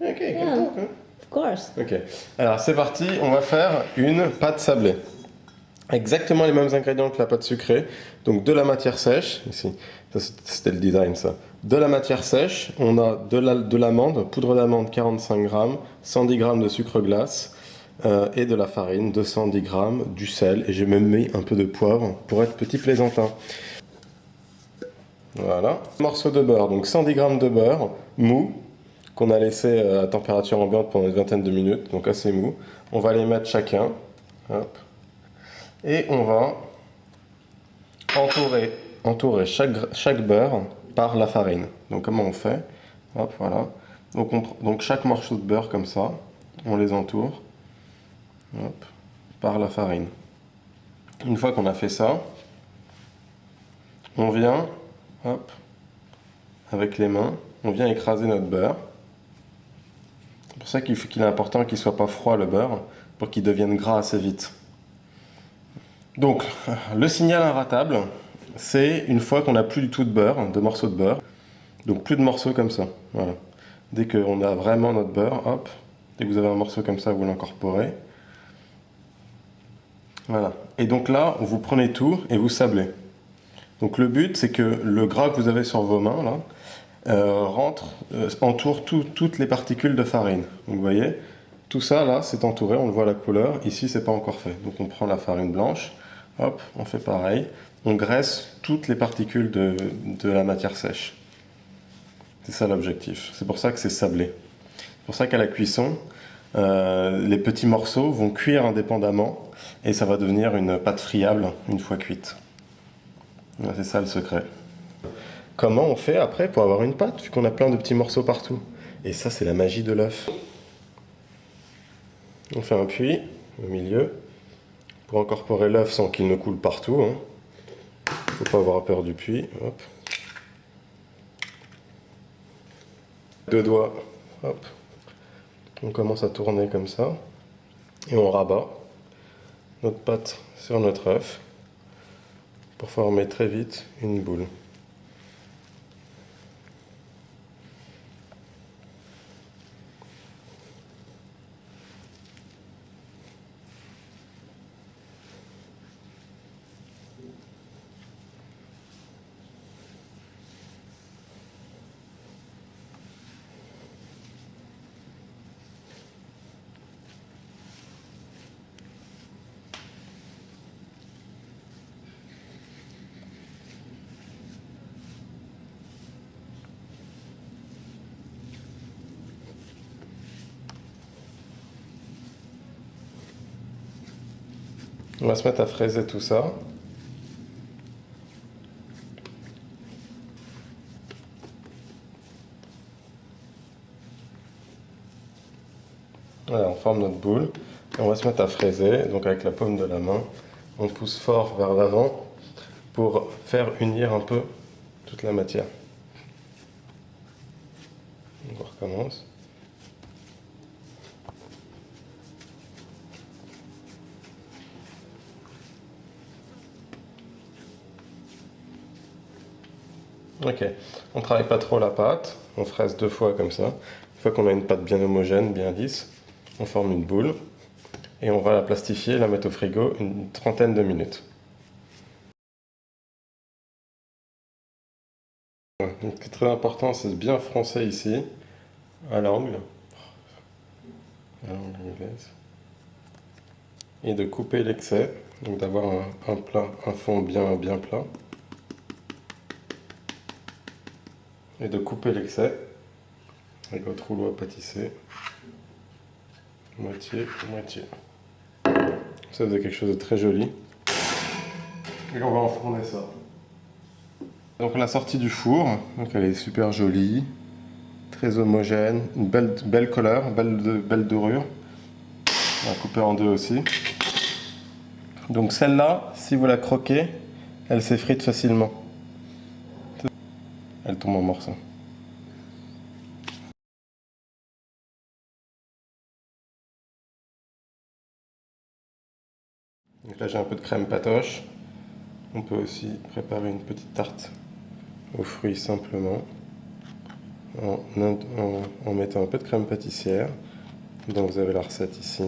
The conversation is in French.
Ok, Yeah, comme talk, hein. of course. Ok, alors c'est parti, on va faire une pâte sablée. Exactement les mêmes ingrédients que la pâte sucrée. Donc de la matière sèche, ici, c'était le design ça. De la matière sèche, on a de l'amande, poudre d'amande 45 grammes, 110 grammes de sucre glace et de la farine 210 grammes, du sel et j'ai même mis un peu de poivre pour être petit plaisantin. Voilà. Un morceau de beurre, donc 110 grammes de beurre mou qu'on a laissé à température ambiante pendant une vingtaine de minutes, donc assez mou. On va les mettre chacun. Hop. Et on va entourer chaque beurre par la farine. Donc comment on fait? Hop, voilà. Donc chaque morceau de beurre comme ça, on les entoure, hop, par la farine. Une fois qu'on a fait ça, on vient, hop, avec les mains, on vient écraser notre beurre. C'est pour ça qu'il est important qu'il ne soit pas froid le beurre, pour qu'il devienne gras assez vite. Donc, le signal inratable, c'est une fois qu'on n'a plus du tout de beurre, de morceaux de beurre. Donc plus de morceaux comme ça. Voilà. Dès qu'on a vraiment notre beurre, hop, dès que vous avez un morceau comme ça, vous l'incorporez. Voilà. Et donc là, vous prenez tout et vous sablez. Donc le but, c'est que le gras que vous avez sur vos mains, là, entoure toutes les particules de farine. Donc vous voyez, tout ça, là, c'est entouré, on le voit à la couleur. Ici, c'est pas encore fait. Donc on prend la farine blanche, hop, on fait pareil. On graisse toutes les particules de la matière sèche. C'est ça l'objectif. C'est pour ça que c'est sablé. C'est pour ça qu'à la cuisson, les petits morceaux vont cuire indépendamment et ça va devenir une pâte friable une fois cuite. C'est ça le secret. Comment on fait après pour avoir une pâte vu qu'on a plein de petits morceaux partout? Et ça, c'est la magie de l'œuf. On fait un puits au milieu pour incorporer l'œuf sans qu'il ne coule partout. Hein. Faut pas avoir peur du puits. Hop. Deux doigts. Hop. On commence à tourner comme ça et on rabat notre pâte sur notre œuf pour former très vite une boule. On va se mettre à fraiser tout ça. Voilà, on forme notre boule. Et on va se mettre à fraiser. Donc avec la paume de la main, on pousse fort vers l'avant pour faire unir un peu toute la matière. Donc on recommence. Ok, on travaille pas trop la pâte, on fraise deux fois comme ça. Une fois qu'on a une pâte bien homogène, bien lisse, on forme une boule et on va la plastifier, la mettre au frigo une trentaine de minutes. Donc, ce qui est très important, c'est de bien froncer ici, à l'angle anglaise, et de couper l'excès, donc d'avoir un fond bien plat, et de couper l'excès avec votre rouleau à pâtisser, moitié, moitié. Ça faisait quelque chose de très joli. Et on va enfourner ça. Donc la sortie du four, donc elle est super jolie, très homogène, une belle couleur, belle dorure. On va couper en deux aussi. Donc celle-là, si vous la croquez, elle s'effrite facilement. Elle tombe en morceaux. Donc là j'ai un peu de crème patoche. On peut aussi préparer une petite tarte aux fruits simplement. en mettant un peu de crème pâtissière. Donc vous avez la recette ici.